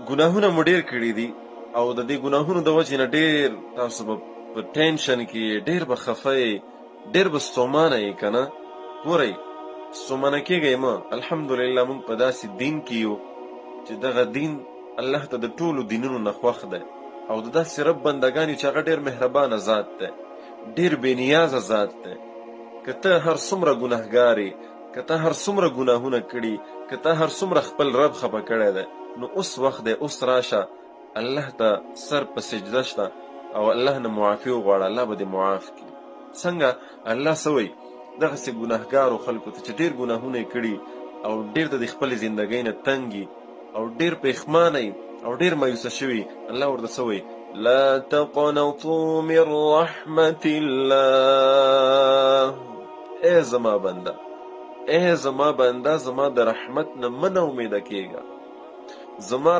ګناهونه مو ډېر کړي دي او د دې ګناهونو د وجې نه ډېر تاسو به په ټینشن کې ډېر به خفه یې، ډېر به ستومانه یې که نه. ګورئ ستومانه کېږئ مه. الحمدلله موږ په داسې دین کې یو چې دغه دین الله ته د ټولو دینونو نه خوښ دی او د داسې رب بندګان یو چې هغه ډېر مهربانه ذات دی، ډېر بېنیازه ذات دی. که ته هر څومره ګناهګار یې، که ته هر څومره ګناهونه کړي، که ته هر څومره خپل رب خفه کړی دی، نو اوس وخت دی، اوس راشه الله ته سر په سجده شته او الله نه معافي وغواړه، الله به دې معاف کړي. څنګه الله څه وایي دغسې ګناهګارو خلکو ته چې ډېر ګناهونه یې کړي او ډېر د خپلې زندګۍ نه تنګ او ډېر پښیمانه او ډېر مایوسه شوي، الله ورته څه وایي؟ لا تقنطوا من رحمة الله. ای زما بنده، ای زما بنده، زما د رحمت نه مه نا امیده کېږه. زما